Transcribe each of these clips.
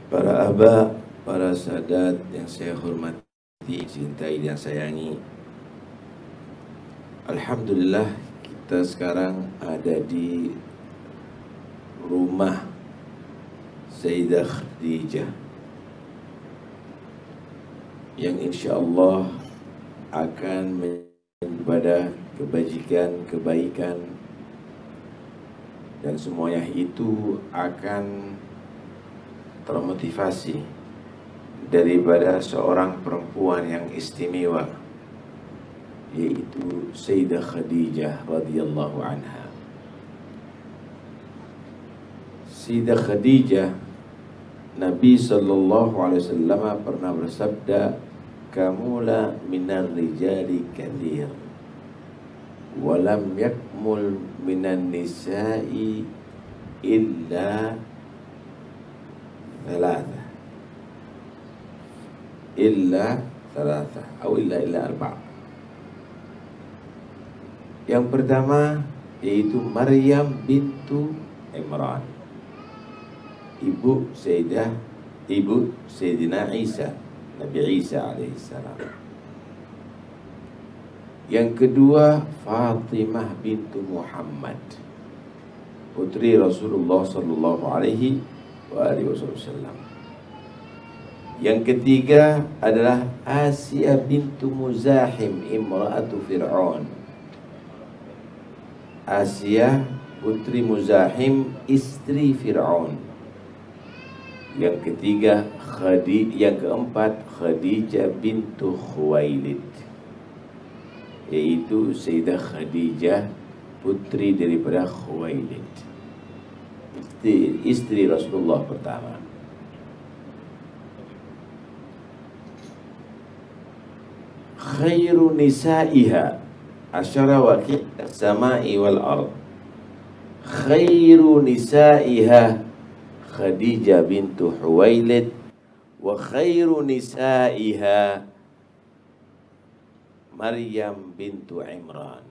Para aba, para sadat yang saya hormati, cintai dan sayangi. Alhamdulillah kita sekarang ada di rumah Sayyidah Khadijah yang insya Allah akan pada kebajikan, kebaikan, dan semuanya itu akan termotivasi daripada seorang perempuan yang istimewa, yaitu Sayyidah Khadijah radhiyallahu anha. Sayyidah Khadijah, Nabi sallallahu alaihi wasallam pernah bersabda, "Kamula minar rijali katsir, walam yakmul minan nisa'i illa thalatha, atau illa arba'." Yang pertama yaitu Maryam bintu Imran, ibu Sayyidina Isa, Nabi Isa alaihissalam. Yang kedua Fatimah bintu Muhammad, putri Rasulullah sallallahu alaihi wasallam. Yang ketiga adalah Asia bintu Muzahim, imra'atu Fir'aun. Asia putri Muzahim, istri Fir'aun. Yang ketiga yang keempat Khadijah bintu Khuwailid, yaitu Sayyidah Khadijah, putri daripada Khuwailid, istri Rasulullah pertama. Khairu nisa'iha asyara waqi' as-sama'i wal ard. Khairu nisa'iha Khadijah bintu Khuwailid, wa khairu nisa'iha Maryam bintu Imran.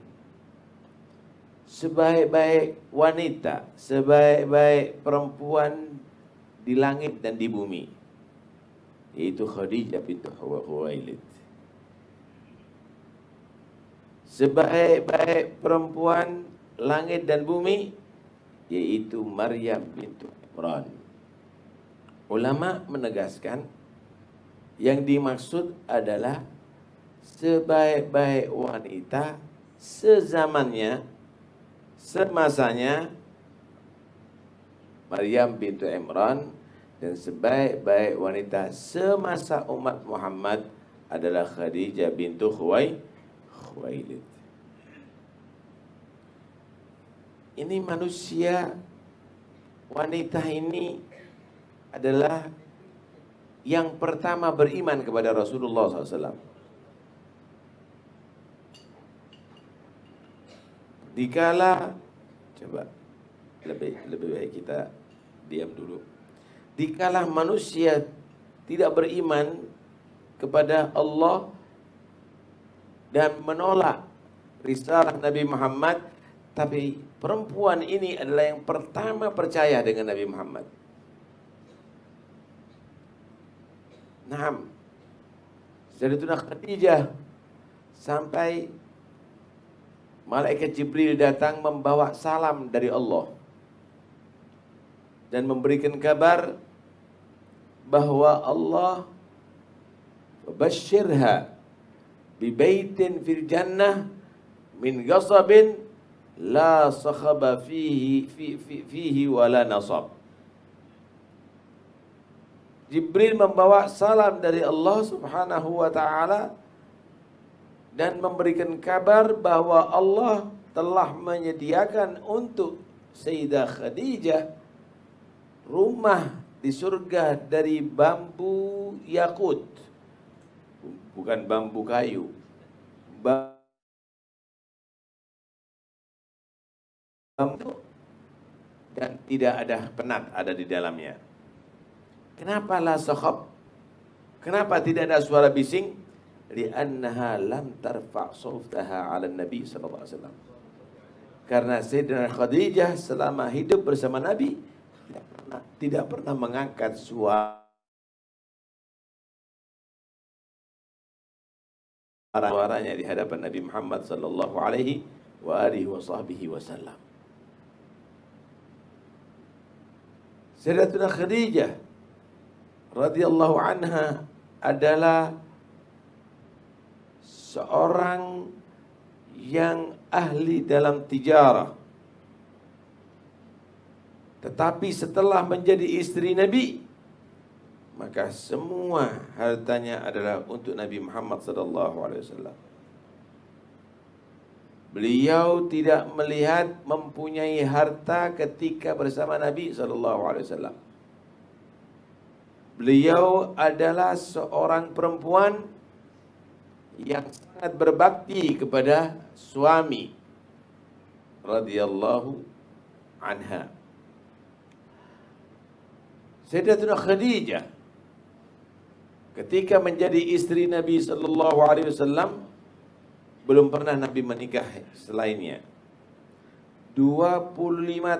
Sebaik-baik wanita, sebaik-baik perempuan di langit dan di bumi, yaitu Khadijah bintu Khuwailid. Sebaik-baik perempuan langit dan bumi, yaitu Maryam bintu Imran. Ulama menegaskan yang dimaksud adalah sebaik-baik wanita sezamannya, semasanya Maryam bintu Imran, dan sebaik-baik wanita semasa umat Muhammad adalah Khadijah bintu Khuwailid. Ini manusia, wanita ini adalah yang pertama beriman kepada Rasulullah SAW. Dikala, coba lebih baik kita diam dulu. Dikala manusia tidak beriman kepada Allah dan menolak risalah Nabi Muhammad, tapi perempuan ini adalah yang pertama percaya dengan Nabi Muhammad. Naam, Sayyidatuna Khadijah sampai malaikat Jibril datang membawa salam dari Allah dan memberikan kabar bahwa Allah basyirha bi baitin fil jannah min ghasabin la sakhaba fihi wala nasab. Jibril membawa salam dari Allah Subhanahu wa taala dan memberikan kabar bahwa Allah telah menyediakan untuk Sayyidah Khadijah rumah di surga dari bambu yakut, bukan bambu kayu. Bambu, dan tidak ada penat ada di dalamnya. Kenapa la sakhab? Kenapa tidak ada suara bising? Li'annaha lam tarfa' sawtaha 'ala Nabi sallallahu alaihi wasallam. Karena Sayyidah Khadijah selama hidup bersama Nabi tidak pernah mengangkat suara suaranya di hadapan Nabi Muhammad sallallahu alaihi wa alihi wasallam. Sayyidatuna Khadijah radhiyallahu anha adalah seorang yang ahli dalam tijarah. Tetapi setelah menjadi istri Nabi, maka semua hartanya adalah untuk Nabi Muhammad SAW. Beliau tidak melihat mempunyai harta ketika bersama Nabi SAW. Beliau adalah seorang perempuan yang sangat berbakti kepada suami radhiyallahu anha. Sayyidatuna Khadijah ketika menjadi istri Nabi sallallahu alaihi wasallam belum pernah Nabi menikah selainnya. 25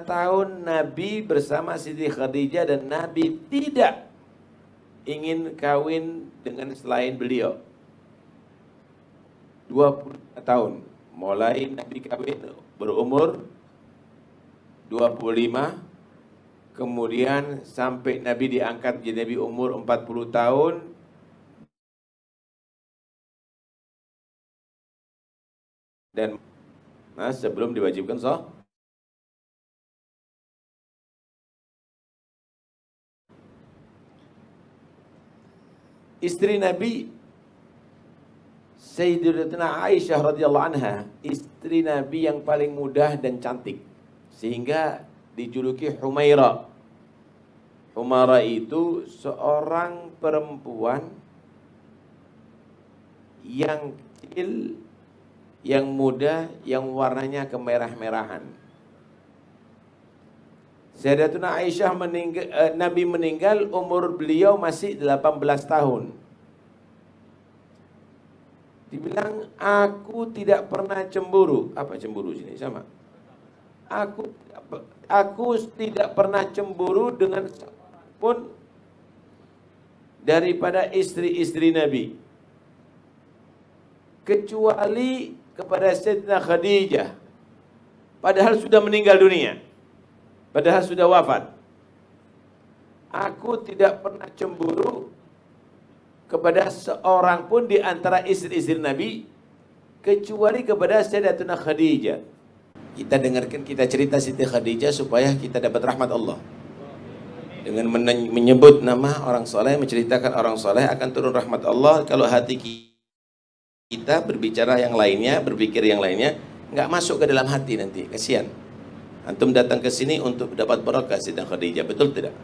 tahun Nabi bersama Siti Khadijah dan Nabi tidak ingin kawin dengan selain beliau. 25 tahun mulai Nabi kawin berumur 25, kemudian sampai Nabi diangkat jadi Nabi umur 40 tahun. Dan sebelum diwajibkan sholat. Istri Nabi Sayyidatuna Aisyah radhiyallahu anha, istri Nabi yang paling mudah dan cantik, sehingga dijuluki Humaira. Humaira itu seorang perempuan yang kecil, yang muda, yang warnanya kemerah-merahan. Sayyidatuna Aisyah Nabi meninggal umur beliau masih 18 tahun. Dibilang, aku tidak pernah cemburu. Apa cemburu sini? Sama. Aku tidak pernah cemburu dengan seorang pun daripada istri-istri Nabi, kecuali kepada Sayyidatina Khadijah, padahal sudah meninggal dunia, padahal sudah wafat. Aku tidak pernah cemburu kepada seorang pun di antara istri-istri Nabi, kecuali kepada Sayyidatuna Khadijah. Kita dengarkan, kita cerita Siti Khadijah supaya kita dapat rahmat Allah. Dengan menyebut nama orang soleh, menceritakan orang soleh, akan turun rahmat Allah. Kalau hati kita berbicara yang lainnya, berpikir yang lainnya, nggak masuk ke dalam hati nanti, kasihan. Antum datang ke sini untuk dapat barakah Siti Khadijah, betul tidak?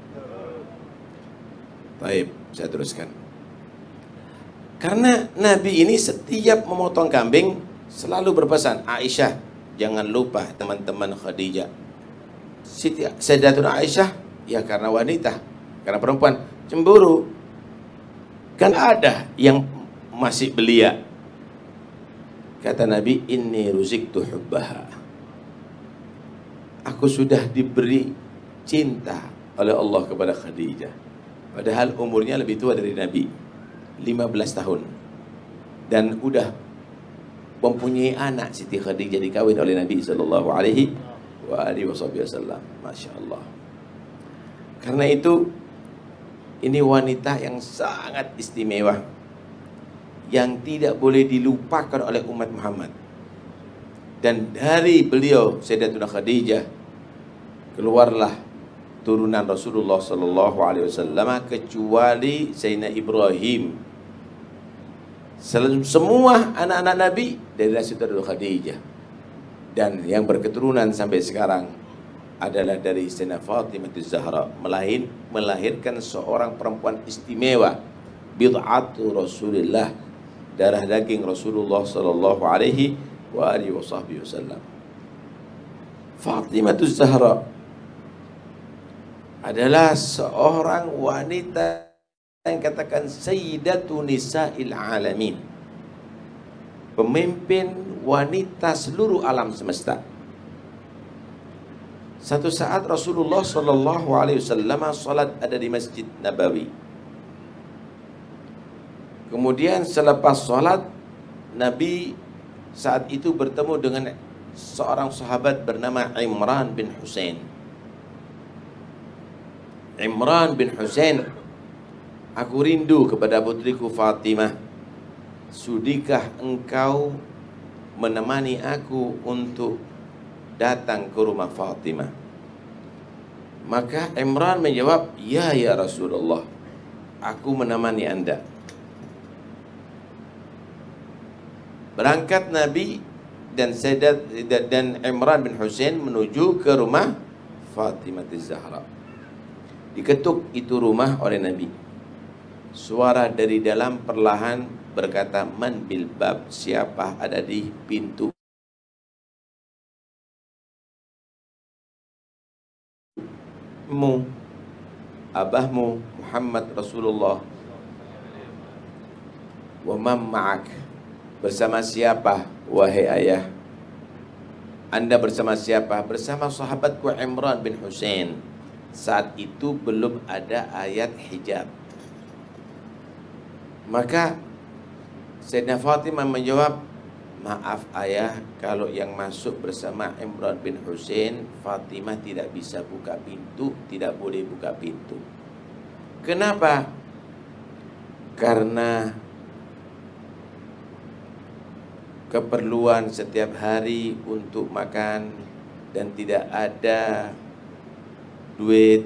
Baik, saya teruskan. Karena Nabi ini setiap memotong kambing selalu berpesan, Aisyah, jangan lupa teman-teman Khadijah. Sayyidatuna Aisyah, ya karena wanita, karena perempuan, cemburu. Kan ada yang masih belia. Kata Nabi, inni ruziktu hubbaha. Aku sudah diberi cinta oleh Allah kepada Khadijah. Padahal umurnya lebih tua dari Nabi, 15 tahun. Dan udah mempunyai anak. Siti Khadijah dikawin oleh Nabi sallallahu alaihi wasallam. Masya Allah. Karena itu, ini wanita yang sangat istimewa, yang tidak boleh dilupakan oleh umat Muhammad. Dan dari beliau Sayyidatuna Khadijah keluarlah turunan Rasulullah sallallahu alaihi wasallam, kecuali Sayyidina Ibrahim. Semua anak-anak Nabi dari Sayyidatuna Khadijah. Dan yang berketurunan sampai sekarang adalah dari Sayyidatina Fatimah Az-Zahra, melahirkan seorang perempuan istimewa, bid'atu Rasulullah, darah daging Rasulullah sallallahu alaihi wasallam. Fatimah Az-Zahra adalah seorang wanita yang katakan Sayyidatu Nisa'il Alamin, pemimpin wanita seluruh alam semesta. Satu saat Rasulullah sallallahu alaihi wasallam salat ada di Masjid Nabawi. Kemudian selepas salat Nabi saat itu bertemu dengan seorang sahabat bernama Imran bin Husain. Imran bin Husain, aku rindu kepada putriku Fatimah. Sudikah engkau menemani aku untuk datang ke rumah Fatimah? Maka Imran menjawab, ya Rasulullah, aku menemani anda. Berangkat Nabi dan Imran bin Husain menuju ke rumah Fatimah Az-Zahra. Diketuk itu rumah oleh Nabi. Suara dari dalam perlahan berkata, man bil bab, siapa ada di pintu? Abahmu Muhammad Rasulullah. Wa man ma'ak, bersama siapa wahai ayah? Anda bersama siapa? Bersama sahabatku Imran bin Husain. Saat itu belum ada ayat hijab. Maka Sayyidina Fatimah menjawab, maaf ayah, kalau yang masuk bersama Imran bin Husain, Fatimah tidak bisa buka pintu, tidak boleh buka pintu. Kenapa? Karena keperluan setiap hari untuk makan dan tidak ada duit,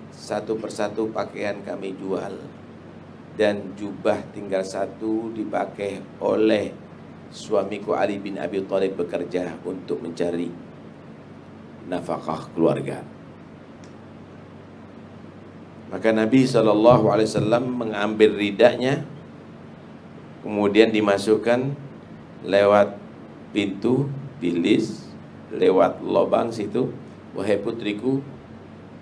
satu persatu pakaian kami jual, dan jubah tinggal satu dipakai oleh suamiku Ali bin Abi Thalib bekerja untuk mencari nafkah keluarga. Maka Nabi SAW mengambil ridanya, kemudian dimasukkan lewat pintu bilis, lewat lubang situ. Wahai putriku,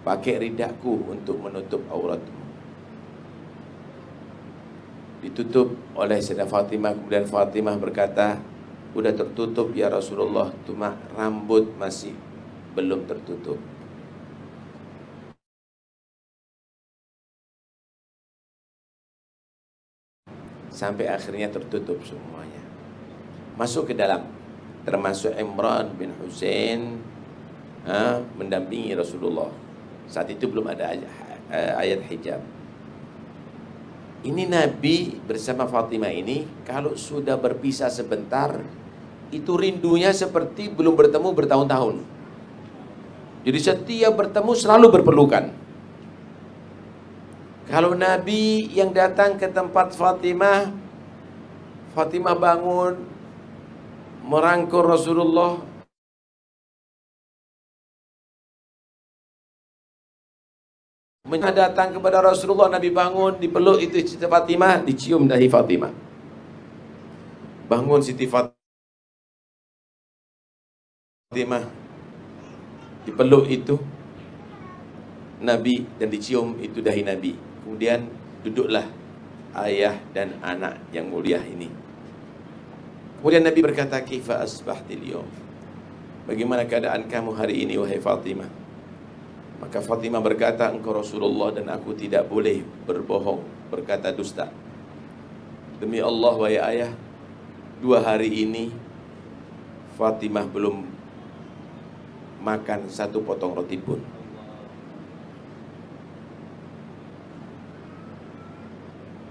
pakai ridaku untuk menutup auratmu. Ditutup oleh Sayyidah Fatimah. Kemudian Fatimah berkata, udah tertutup ya Rasulullah, cuma rambut masih belum tertutup. Sampai akhirnya tertutup semuanya. Masuk ke dalam, termasuk Imran bin Husain mendampingi Rasulullah. Saat itu belum ada ayat hijab. Ini Nabi bersama Fatimah ini, kalau sudah berpisah sebentar, itu rindunya seperti belum bertemu bertahun-tahun. Jadi setiap bertemu selalu berpelukan. Kalau Nabi yang datang ke tempat Fatimah, Fatimah bangun, merangkul Rasulullah. Datang kepada Rasulullah, Nabi bangun, dipeluk itu Siti Fatimah, dicium dahi Fatimah. Bangun Siti Fatimah, dipeluk itu Nabi dan dicium itu dahi Nabi. Kemudian duduklah ayah dan anak yang mulia ini. Kemudian Nabi berkata, "Kaifa asbahtil yawm?" Bagaimana keadaan kamu hari ini wahai Fatimah? Maka Fatimah berkata, engkau Rasulullah dan aku tidak boleh berbohong, berkata dusta. Demi Allah wahai ayah, 2 hari ini Fatimah belum makan 1 potong roti pun.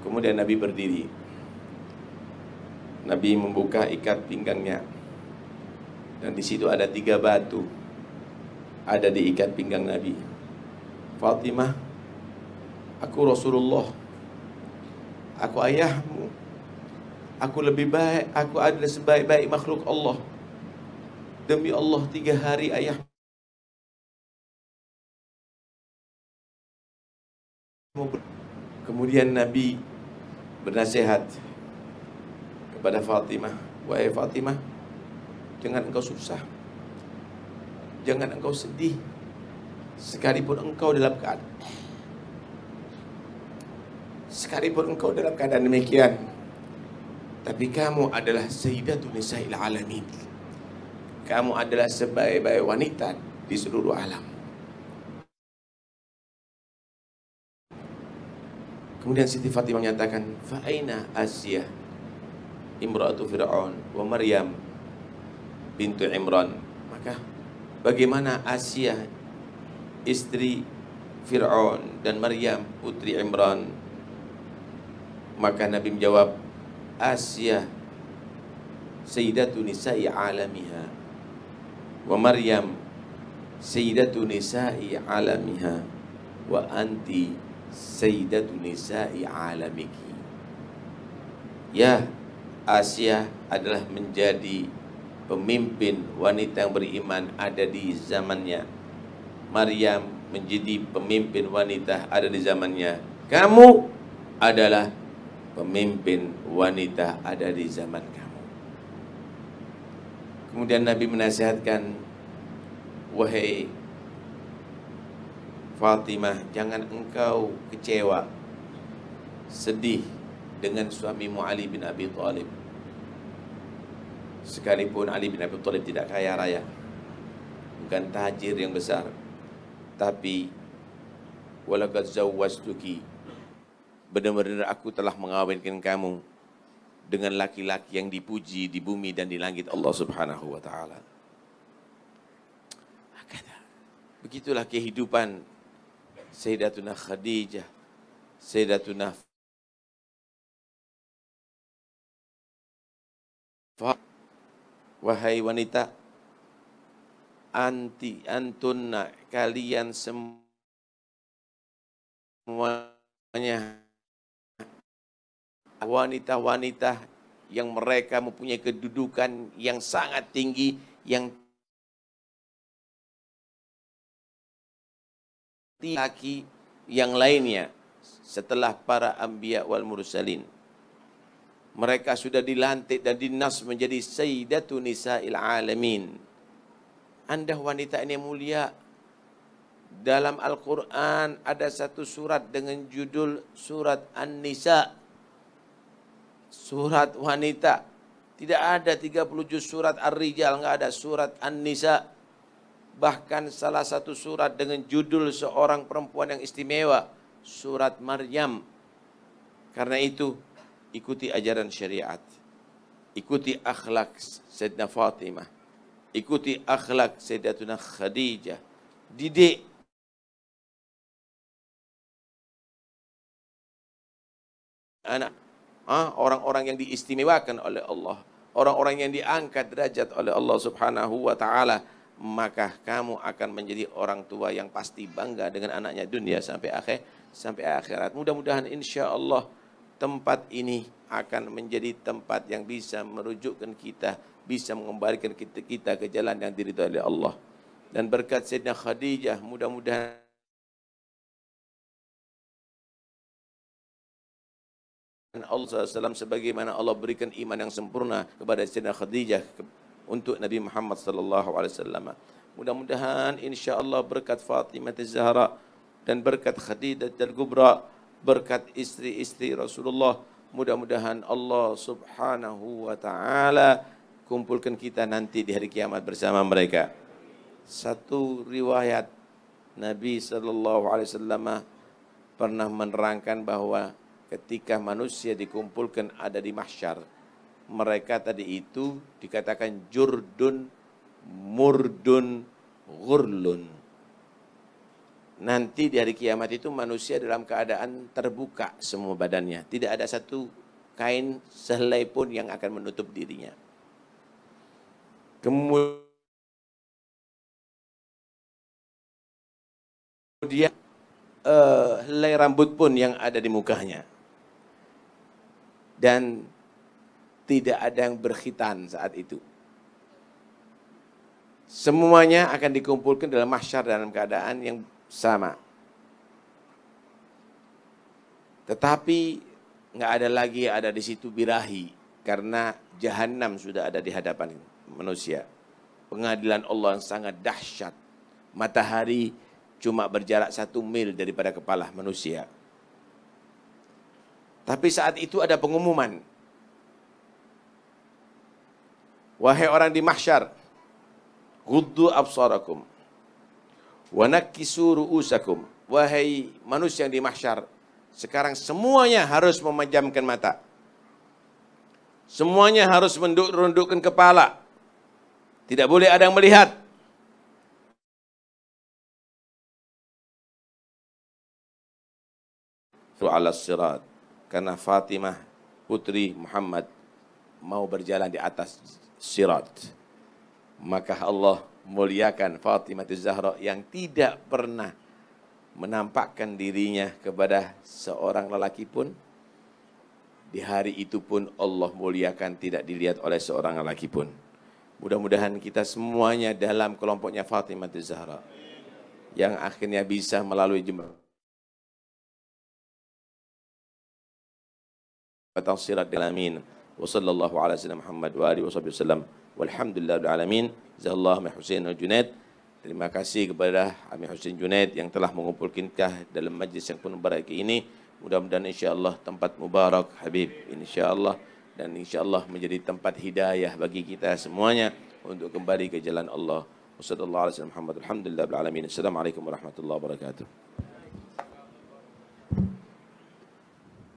Kemudian Nabi berdiri. Nabi membuka ikat pinggangnya. Dan di situ ada 3 batu. Ada di ikat pinggang Nabi. Fatimah, aku Rasulullah, aku ayahmu, aku lebih baik, aku adalah sebaik-baik makhluk Allah. Demi Allah 3 hari ayah. Kemudian Nabi bernasihat kepada Fatimah, wahai Fatimah, jangan engkau susah, jangan engkau sedih, sekalipun engkau dalam keadaan demikian, tapi kamu adalah Sayyidatun Nisa'il Alamin. Kamu adalah sebaik-baik wanita di seluruh alam. Kemudian Siti Fatimah menyatakan, fa aina Asia? imra'atu Fir'aun wa Maryam bintu Imran. Maka bagaimana Asia istri Fir'aun dan Maryam putri Imran? Maka Nabi menjawab, Asia sayyidatu nisa'i alamiha wa Maryam sayyidatu nisa'i alamiha wa anti sayyidatu nisa'i alamiki. Ya, Asia adalah menjadi pemimpin wanita yang beriman ada di zamannya. Maryam menjadi pemimpin wanita ada di zamannya. Kamu adalah pemimpin wanita ada di zaman kamu. Kemudian Nabi menasihatkan, wahai Fatimah, jangan engkau kecewa, sedih dengan suamimu Ali bin Abi Thalib. Sekalipun Ali bin Abi Thalib tidak kaya raya, bukan tajir yang besar, tapi walaqad zawwajtuki, benar-benar aku telah mengawinkan kamu dengan laki-laki yang dipuji di bumi dan di langit Allah Subhanahu wa taala. Begitulah kehidupan Sayyidatuna Khadijah, Sayyidatuna wahai wanita, antunna, kalian semuanya wanita-wanita yang mereka mempunyai kedudukan yang sangat tinggi, yang laki yang lainnya setelah para anbiya wal mursalin. Mereka sudah dilantik dan dinas menjadi sayyidatu nisa'il alamin. Anda wanita ini mulia. Dalam Al-Quran ada satu surat dengan judul surat An-Nisa, surat wanita. Tidak ada 30 juz surat Ar-Rijal, enggak ada surat An-Nisa. Bahkan salah satu surat dengan judul seorang perempuan yang istimewa, surat Maryam. Karena itu, ikuti ajaran syariat, ikuti akhlak Sayyidina Fatimah, ikuti akhlak Sayyidatuna Khadijah. Didik anak, orang-orang yang diistimewakan oleh Allah, orang-orang yang diangkat derajat oleh Allah Subhanahu wa taala, maka kamu akan menjadi orang tua yang pasti bangga dengan anaknya dunia sampai akhirat. Mudah-mudahan insya Allah tempat ini akan menjadi tempat yang bisa merujukkan kita, bisa mengembalikan kita ke jalan yang diridhai oleh Allah. Dan berkat Sayyidina Khadijah, mudah-mudahan Allah SAW, sebagaimana Allah berikan iman yang sempurna kepada Sayyidina Khadijah untuk Nabi Muhammad SAW. Mudah-mudahan insya Allah berkat Fatimah Az-Zahra dan berkat Khadijah Al-Kubra, berkat istri-istri Rasulullah, mudah-mudahan Allah Subhanahu wa taala kumpulkan kita nanti di hari kiamat bersama mereka. Satu riwayat Nabi SAW pernah menerangkan bahwa ketika manusia dikumpulkan ada di mahsyar, mereka tadi itu dikatakan jurdun, murdun, ghurlun. Nanti di hari kiamat itu manusia dalam keadaan terbuka semua badannya. Tidak ada satu kain sehelai pun yang akan menutup dirinya. Kemudian helai rambut pun yang ada di mukanya. Dan tidak ada yang berkhitan saat itu. Semuanya akan dikumpulkan dalam mahsyar dalam keadaan yang sama. Tetapi nggak ada lagi ada di situ birahi, karena jahanam sudah ada di hadapan manusia. Pengadilan Allah yang sangat dahsyat. Matahari cuma berjarak 1 mil daripada kepala manusia. Tapi saat itu ada pengumuman. Wahai orang di mahsyar, ghuddu absarakum wa nakkisu ru'usakum. Wahai manusia yang di mahsyar, sekarang semuanya harus memejamkan mata. Semuanya harus menundukkan kepala. Tidak boleh ada yang melihat. Ala sirat. Karena Fatimah putri Muhammad mau berjalan di atas sirat. Maka Allah muliakan Fatimah Zahra yang tidak pernah menampakkan dirinya kepada seorang lelaki pun. Di hari itu pun Allah muliakan tidak dilihat oleh seorang lelaki pun. Mudah-mudahan kita semuanya dalam kelompoknya Fatimah Zahra yang akhirnya bisa melalui jembatan sirat alamin. Wa sallallahu ala sayyidina Muhammad wa alihi wasallam. Walhamdulillahil alamin. Jazakallahu Amir Hussein Junaid. Terima kasih kepada Amir Hussein Junaid yang telah mengumpulkan kita dalam majlis yang penuh barakah ini. Mudah-mudahan insyaAllah tempat mubarak Habib insyaAllah, dan insyaAllah menjadi tempat hidayah bagi kita semuanya untuk kembali ke jalan Allah. Wassalamualaikum warahmatullahi wabarakatuh. Assalamualaikum warahmatullahi wabarakatuh.